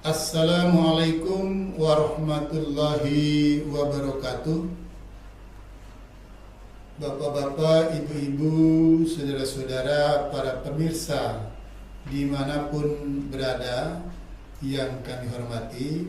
Assalamualaikum warahmatullahi wabarakatuh. Bapak-bapak, ibu-ibu, saudara-saudara, para pemirsa dimanapun berada yang kami hormati,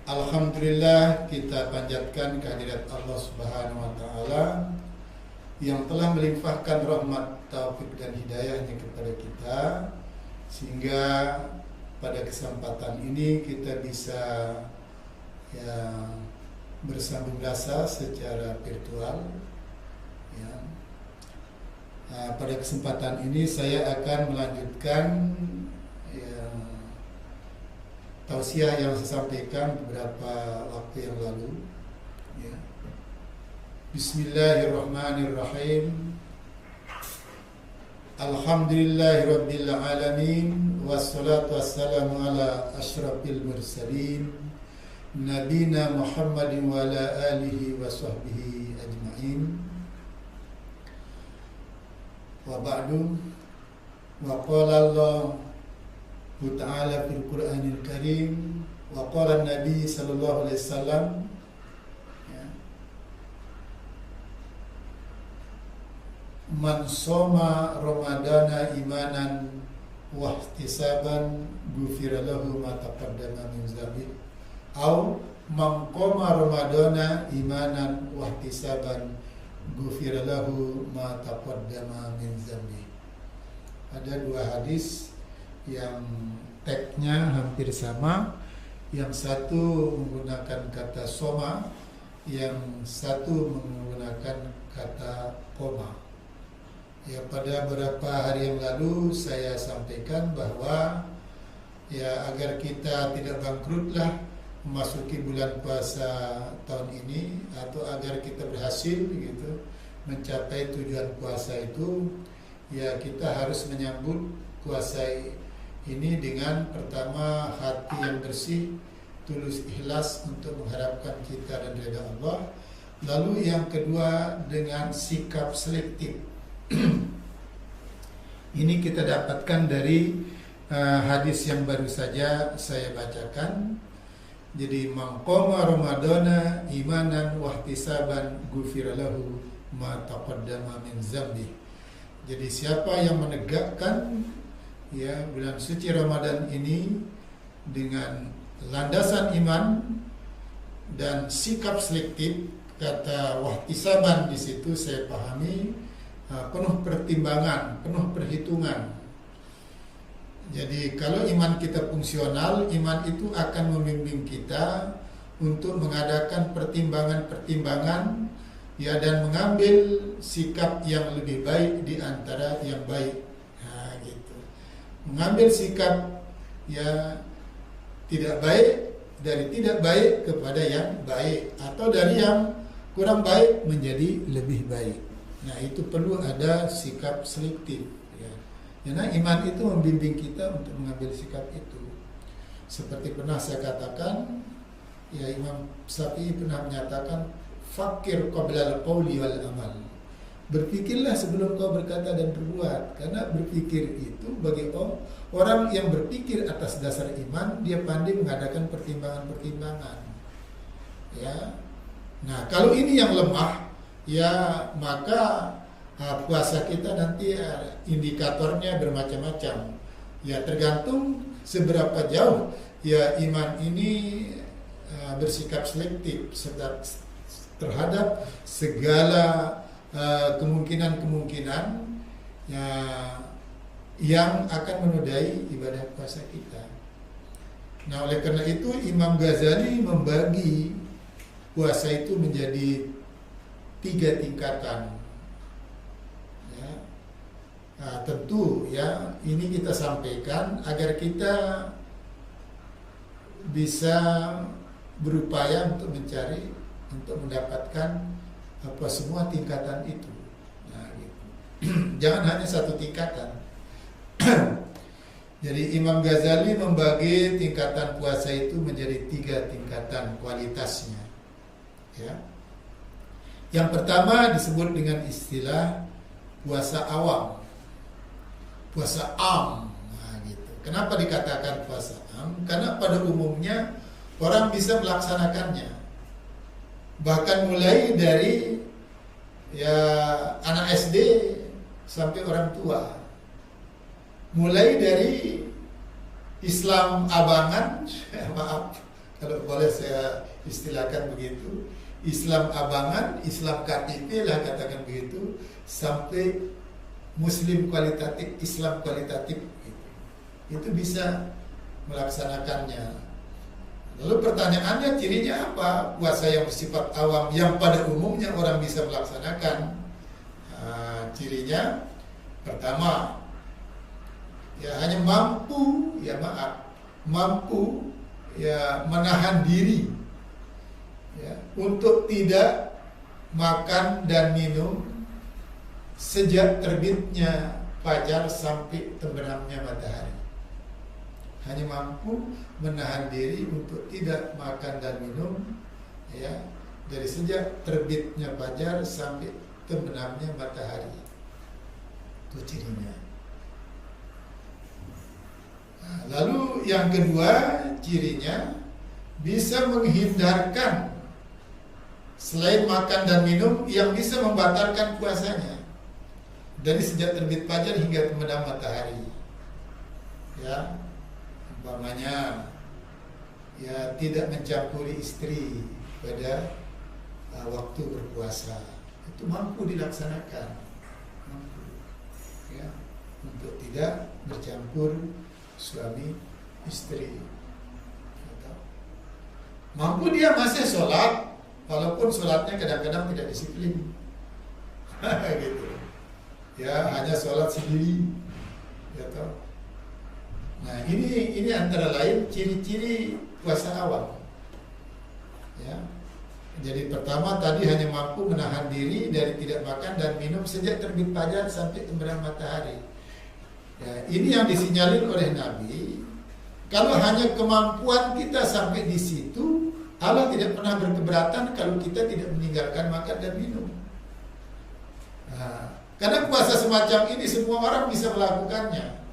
alhamdulillah kita panjatkan kehadirat Allah Subhanahu wa Ta'ala yang telah melimpahkan rahmat, taufik dan hidayahnya kepada kita, sehingga pada kesempatan ini kita bisa bersambung rasa secara virtual. Pada kesempatan ini saya akan melanjutkan tausiah yang saya sampaikan beberapa waktu yang lalu. Bismillahirrahmanirrahim. Alhamdulillahirabbil alamin, wassalatu wassalamu ala asyrafil mursalin nabina Muhammadin wa ala alihi wa sahbihi ajma'in. Wa ba'du, wa qala Allah ta'ala fil Qur'anil Karim, wa qala Nabi sallallahu alaihi wasallam, man soma ramadana imanan wa ihtisaban ghufira lahu ma taqaddama min dzambi, au man qama ramadana imanan wa ihtisaban ghufira lahu ma taqaddama min dzambi. Ada dua hadis yang teksnya hampir sama, yang satu menggunakan kata soma, yang satu menggunakan kata koma. Pada beberapa hari yang lalu saya sampaikan bahwa agar kita tidak bangkrutlah memasuki bulan puasa tahun ini, atau agar kita berhasil mencapai tujuan puasa itu, kita harus menyambut puasa ini dengan pertama hati yang bersih, tulus ikhlas untuk mengharapkan kita dan ridha Allah. Lalu yang kedua dengan sikap selektif. Ini kita dapatkan dari hadis yang baru saja saya bacakan. Jadi maqama ramadana imanan wahtisaban ghufira lahu ma taqaddama min dzambi. Jadi siapa yang menegakkan bulan suci Ramadan ini dengan landasan iman dan sikap selektif, kata wahtisaban di situ saya pahami penuh pertimbangan, penuh perhitungan. Jadi kalau iman kita fungsional, iman itu akan membimbing kita untuk mengadakan pertimbangan-pertimbangan dan mengambil sikap yang lebih baik di antara yang baik. Mengambil sikap tidak baik, dari tidak baik kepada yang baik, atau dari yang kurang baik menjadi lebih baik. Nah, itu perlu ada sikap selektif. Karena iman itu membimbing kita untuk mengambil sikap itu. Seperti pernah saya katakan, Imam Syafi'i pernah menyatakan, fakir qabla al-qawli wal amal. Berpikirlah sebelum kau berkata dan berbuat. Karena berpikir itu bagi orang yang berpikir atas dasar iman, dia pandai mengadakan pertimbangan-pertimbangan. Nah, kalau ini yang lemah, maka puasa kita nanti indikatornya bermacam-macam. Tergantung seberapa jauh iman ini bersikap selektif terhadap segala kemungkinan-kemungkinan yang akan menodai ibadah puasa kita. Nah, oleh karena itu Imam Ghazali membagi puasa itu menjadi 3 tingkatan. Tentu ini kita sampaikan agar kita bisa berupaya untuk mencari, untuk mendapatkan semua tingkatan itu. Jangan hanya satu tingkatan. Jadi Imam Ghazali membagi tingkatan puasa itu menjadi 3 tingkatan kualitasnya. Yang pertama disebut dengan istilah puasa awam, puasa am, Kenapa dikatakan puasa am? Karena pada umumnya orang bisa melaksanakannya. Bahkan mulai dari ya anak SD sampai orang tua. Mulai dari Islam abangan, maaf kalau boleh saya istilahkan begitu, Islam abangan, Islam KTP lah katakan begitu, sampai Muslim kualitatif, Islam kualitatif itu bisa melaksanakannya. Lalu pertanyaannya, cirinya apa? Puasa yang bersifat awam yang pada umumnya orang bisa melaksanakan. Cirinya pertama, ya hanya mampu ya menahan diri ya untuk tidak makan dan minum sejak terbitnya fajar sampai terbenamnya matahari. Hanya mampu menahan diri untuk tidak makan dan minum ya dari sejak terbitnya fajar sampai terbenamnya matahari. Itu cirinya. Nah, lalu yang kedua cirinya bisa menghindarkan selain makan dan minum yang bisa membatalkan puasanya dari sejak terbit fajar hingga terbenam matahari. Ya, umpamanya ya tidak mencampuri istri pada waktu berpuasa, itu mampu dilaksanakan, mampu ya untuk tidak bercampur suami istri. Mampu dia masih sholat, walaupun sholatnya kadang-kadang tidak disiplin, gitu. Ya hanya sholat sendiri, gitu. Nah ini antara lain ciri-ciri puasa awal. Ya, jadi pertama tadi hanya mampu menahan diri dari tidak makan dan minum sejak terbit fajar sampai terbenam matahari. Ya, ini yang disinyalir oleh Nabi. Kalau hanya kemampuan kita sampai di situ, Allah tidak pernah berkeberatan kalau kita tidak meninggalkan makan dan minum. Nah, karena puasa semacam ini semua orang bisa melakukannya.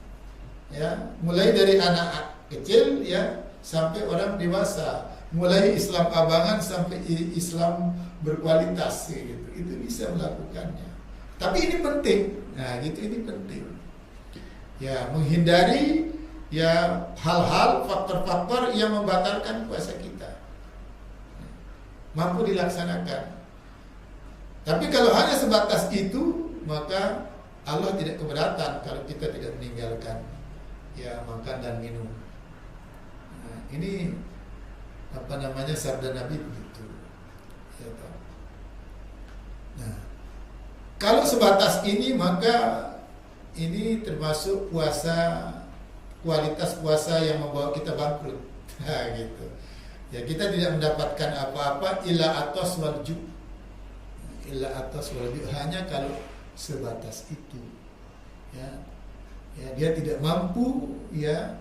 Ya, mulai dari anak kecil ya sampai orang dewasa, mulai Islam abangan sampai Islam berkualitas gitu. Itu bisa melakukannya. Tapi ini penting. Nah, gitu ini penting. Ya, menghindari ya hal-hal faktor-faktor yang membatalkan puasa kita. Mampu dilaksanakan. Tapi kalau hanya sebatas itu, maka Allah tidak keberatan kalau kita tidak meninggalkan ya makan dan minum. Nah, ini apa namanya sabda Nabi begitu. Ya, nah, kalau sebatas ini maka ini termasuk puasa, kualitas puasa yang membawa kita bangkrut. Nah, gitu. Ya kita tidak mendapatkan apa-apa illa atas walju. Illa atas walju hanya kalau sebatas itu. Ya. Ya dia tidak mampu ya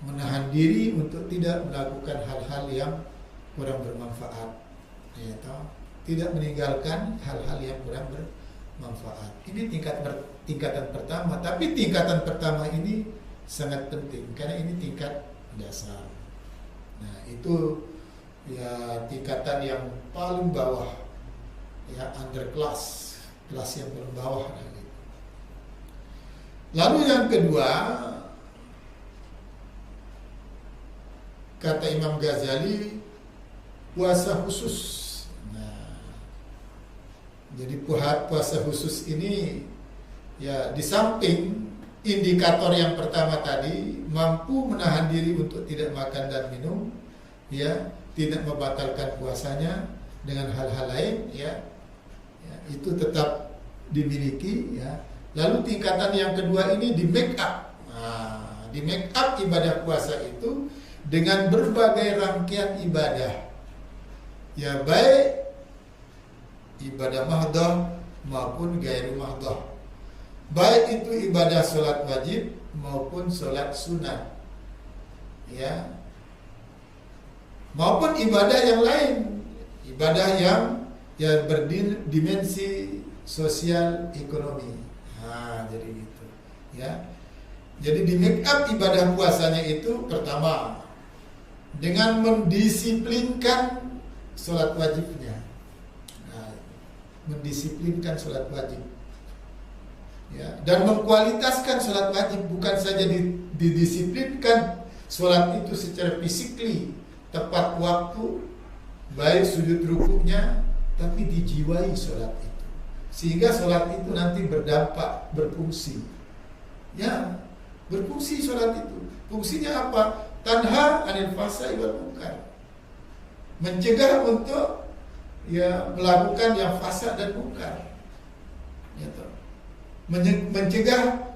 menahan diri untuk tidak melakukan hal-hal yang kurang bermanfaat. Ya, tidak meninggalkan hal-hal yang kurang bermanfaat. Ini tingkatan pertama, tapi tingkatan pertama ini sangat penting karena ini tingkat dasar. Nah, itu ya tingkatan yang paling bawah, ya underclass, kelas yang paling bawah. Lalu yang kedua, kata Imam Ghazali, puasa khusus. Nah, jadi puasa khusus ini ya di samping indikator yang pertama tadi, mampu menahan diri untuk tidak makan dan minum, ya tidak membatalkan puasanya dengan hal-hal lain, ya itu tetap dimiliki, ya. Lalu tingkatan yang kedua ini di make up. Nah, di make up ibadah puasa itu dengan berbagai rangkaian ibadah. Ya baik ibadah mahdoh maupun gairu mahdoh. Baik itu ibadah sholat wajib maupun sholat sunat. Ya. Maupun ibadah yang lain. Ibadah yang berdimensi sosial ekonomi. Nah, jadi gitu, ya. Jadi di make up ibadah puasanya itu pertama dengan mendisiplinkan sholat wajibnya. Nah, mendisiplinkan sholat wajib. Ya, dan mengkualitaskan sholat wajib, bukan saja didisiplinkan sholat itu secara fisikly, tepat waktu, baik sujud rukuknya, tapi dijiwai sholat itu, sehingga sholat itu nanti berdampak, berfungsi. Ya, berfungsi sholat itu. Fungsinya apa? Tanha anil fahsya'i wal munkar, mencegah untuk melakukan yang fasad dan munkar. Ya, mencegah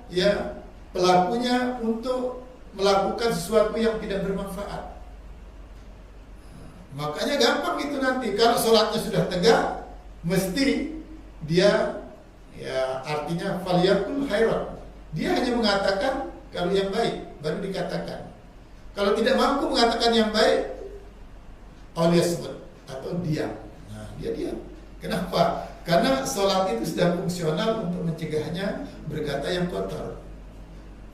pelakunya untuk melakukan sesuatu yang tidak bermanfaat. Makanya gampang itu nanti kalau sholatnya sudah tegak, mesti dia artinya faliyakul khairan. Dia hanya mengatakan kalau yang baik baru dikatakan. Kalau tidak mampu mengatakan yang baik, awliyasmut atau diam. Nah, dia diam. Kenapa? Karena sholat itu sudah fungsional untuk mencegahnya berkata yang kotor.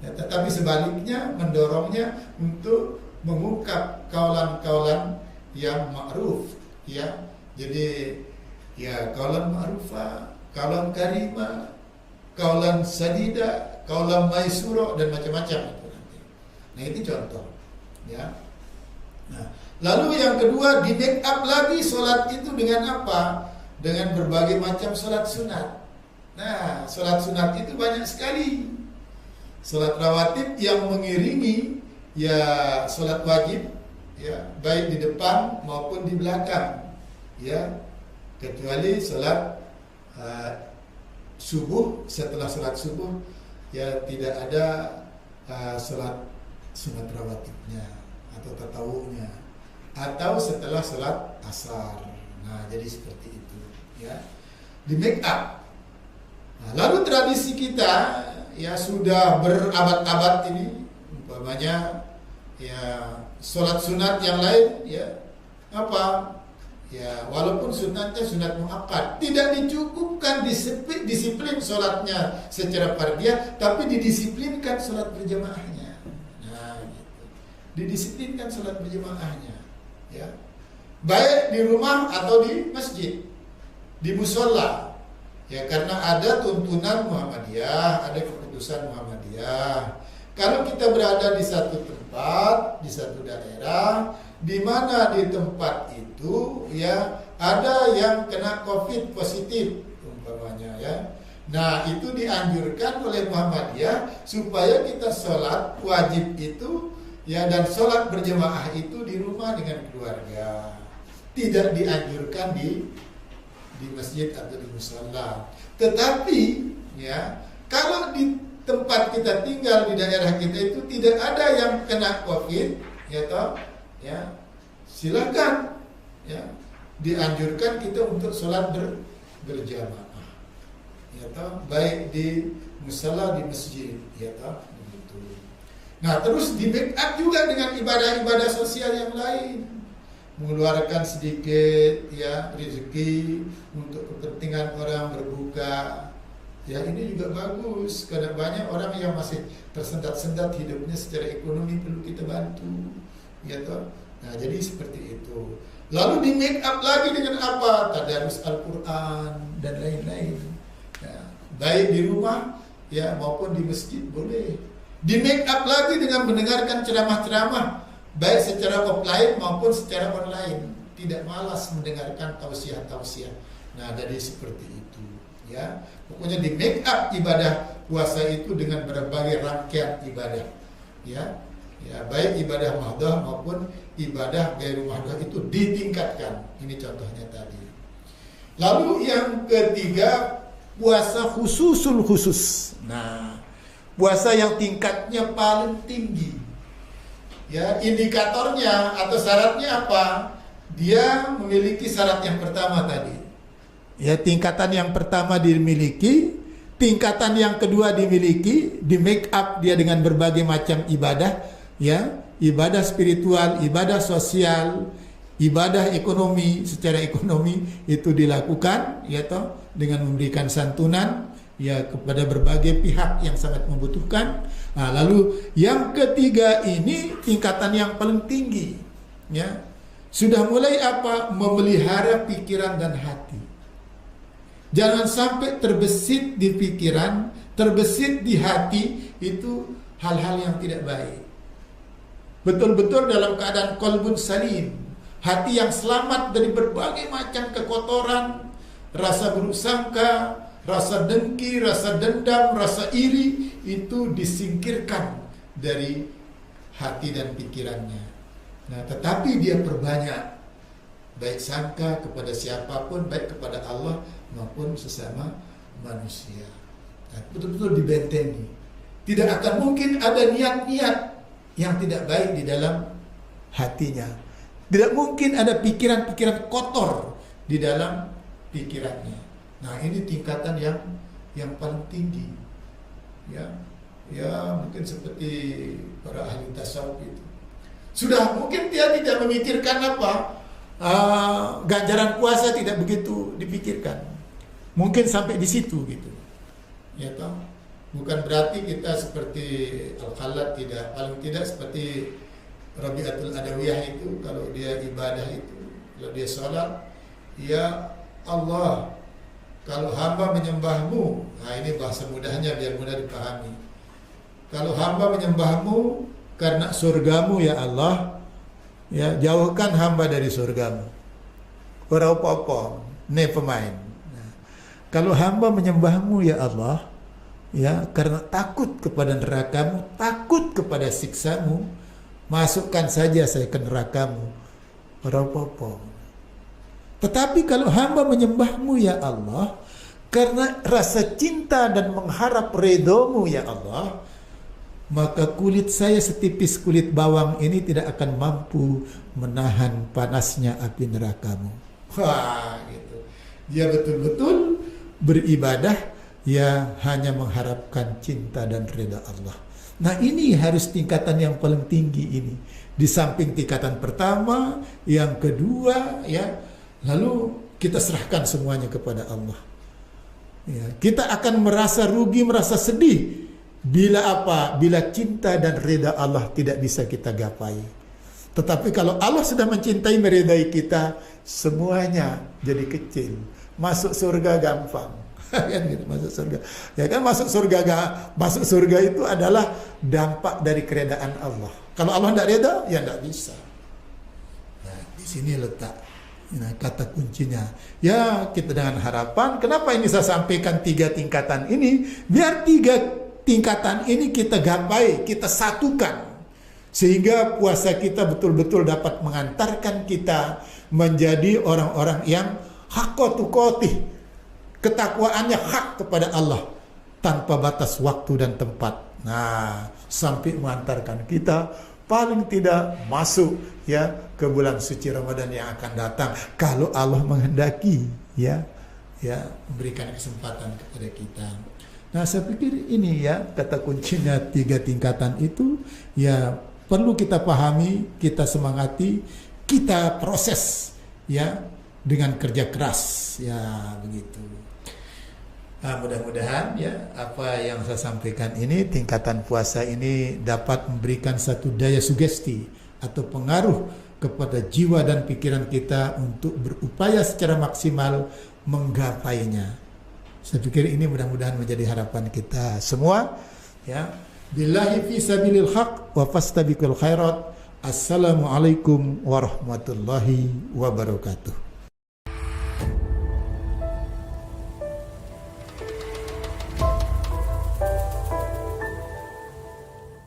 Ya, tetapi sebaliknya mendorongnya untuk mengungkap kaulan-kaulan yang ma'ruf. Ya, jadi kaulan ma'rufah, kaulan karimah, kaulan sadida, kaulan maisuro, dan macam-macam itu nanti. Nah, itu contoh. Ya. Nah, lalu yang kedua, di make up lagi sholat itu dengan apa? Dengan berbagai macam sholat sunat. Nah, sholat sunat itu banyak sekali. Sholat rawatib yang mengiringi sholat wajib, baik di depan maupun di belakang. Ya, kecuali sholat subuh, setelah sholat subuh tidak ada sholat sunat rawatibnya atau tatawunya, atau setelah sholat asar. Nah, jadi seperti itu, ya, di make up. Nah, lalu tradisi kita sudah berabad-abad ini, umpamanya sholat sunat yang lain, walaupun sunatnya sunat muakkad, tidak dicukupkan disiplin sholatnya secara fardiyah, tapi didisiplinkan sholat berjamaahnya. Nah, gitu. Didisiplinkan sholat berjamaahnya, ya, baik di rumah atau di masjid, di musola, ya, karena ada tuntunan Muhammadiyah, ada keputusan Muhammadiyah. Kalau kita berada di satu tempat, di satu daerah, di mana di tempat itu ada yang kena COVID positif umpamanya, ya. Nah, itu dianjurkan oleh Muhammadiyah supaya kita sholat wajib itu dan sholat berjamaah itu di rumah dengan keluarga. Tidak dianjurkan di masjid atau di musala. Tetapi kalau di tempat kita tinggal, di daerah kita itu tidak ada yang kena COVID, silakan, dianjurkan kita untuk sholat berjamaah, baik di musala, di masjid, begitu. Nah, terus di backup juga dengan ibadah-ibadah sosial yang lain, mengeluarkan sedikit rezeki untuk kepentingan orang berbuka. Ya, ini juga bagus karena banyak orang yang masih tersendat-sendat hidupnya secara ekonomi, perlu kita bantu, Nah, jadi seperti itu. Lalu di make up lagi dengan apa? Tadarus Al-Quran dan lain-lain. Baik di rumah maupun di masjid boleh. Di make up lagi dengan mendengarkan ceramah-ceramah, baik secara offline maupun secara online. Tidak malas mendengarkan tausiah-tausiah. Nah, jadi seperti itu, ya. Pokoknya di make up ibadah puasa itu dengan berbagai rangkaian ibadah, ya, baik ibadah mahdoh maupun ibadah gairu mahdoh itu ditingkatkan. Ini contohnya tadi. Lalu yang ketiga, puasa khususul khusus. Nah, puasa yang tingkatnya paling tinggi. Ya, indikatornya atau syaratnya apa? Dia memiliki syarat yang pertama tadi. Ya, tingkatan yang pertama dimiliki, tingkatan yang kedua dimiliki, di make up dia dengan berbagai macam ibadah, ibadah spiritual, ibadah sosial, ibadah ekonomi, secara ekonomi itu dilakukan ya toh, dengan memberikan santunan ya kepada berbagai pihak yang sangat membutuhkan. Nah, lalu yang ketiga ini tingkatan yang paling tinggi ya. Sudah mulai apa? Memelihara pikiran dan hati. Jangan sampai terbesit di pikiran, terbesit di hati itu hal-hal yang tidak baik. Betul-betul dalam keadaan qalbun salim, hati yang selamat dari berbagai macam kekotoran, rasa buruk sangka, rasa dengki, rasa dendam, rasa iri, itu disingkirkan dari hati dan pikirannya. Nah, tetapi dia perbanyak baik sangka kepada siapapun, baik kepada Allah maupun sesama manusia. Nah, betul-betul dibentengi. Tidak akan mungkin ada niat-niat yang tidak baik di dalam hatinya. Tidak mungkin ada pikiran-pikiran kotor di dalam pikirannya. Nah, ini tingkatan yang paling tinggi. Ya mungkin seperti para ahli tasawuf itu. Sudah mungkin dia tidak memikirkan apa, ganjaran puasa tidak begitu dipikirkan. Mungkin sampai di situ gitu. Ya toh, bukan berarti kita seperti Al-Khallat, tidak, paling tidak seperti Rabi'atul Adawiyah itu, kalau dia ibadah itu, kalau dia sholat, ya Allah, kalau hamba menyembahmu, nah ini bahasa mudahnya biar mudah dipahami. Kalau hamba menyembahmu karena surgamu ya Allah, ya jauhkan hamba dari surgamu. Ora apa-apa, ne pemain. Nah, kalau hamba menyembahmu ya Allah, ya karena takut kepada nerakamu, takut kepada siksamu, masukkan saja saya ke nerakamu. Ora apa-apa. Tetapi kalau hamba menyembahmu ya Allah karena rasa cinta dan mengharap ridhomu ya Allah, maka kulit saya setipis kulit bawang ini tidak akan mampu menahan panasnya api nerakamu. Wah, gitu. Dia betul-betul beribadah ya hanya mengharapkan cinta dan ridha Allah. Nah, ini harus tingkatan yang paling tinggi ini. Di samping tingkatan pertama, yang kedua ya, lalu kita serahkan semuanya kepada Allah. Ya, kita akan merasa rugi, merasa sedih bila apa? Bila cinta dan ridha Allah tidak bisa kita gapai. Tetapi kalau Allah sudah mencintai, meridai kita, semuanya jadi kecil. Masuk surga gampang. Kan gitu, masuk surga. Ya kan, masuk surga itu adalah dampak dari keredaan Allah. Kalau Allah tidak reda, ya tidak bisa. Nah, di sini letak kata kuncinya. Ya, kita dengan harapan, kenapa ini saya sampaikan 3 tingkatan ini? Biar 3 tingkatan ini kita gapai, kita satukan, sehingga puasa kita betul-betul dapat mengantarkan kita menjadi orang-orang yang haqqatuqatih, ketakwaannya hak kepada Allah tanpa batas waktu dan tempat. Nah, sampai mengantarkan kita paling tidak masuk ya ke bulan suci Ramadan yang akan datang, kalau Allah menghendaki ya memberikan kesempatan kepada kita. Nah, saya pikir ini ya kata kuncinya 3 tingkatan itu ya perlu kita pahami, kita semangati, kita proses ya dengan kerja keras ya begitu. Nah, mudah-mudahan ya apa yang saya sampaikan ini, tingkatan puasa ini dapat memberikan satu daya sugesti atau pengaruh kepada jiwa dan pikiran kita untuk berupaya secara maksimal menggapainya. Saya pikir ini mudah-mudahan menjadi harapan kita semua ya. Billahi fi sabilil haq wa fastabiqul khairat. Assalamualaikum warahmatullahi wabarakatuh.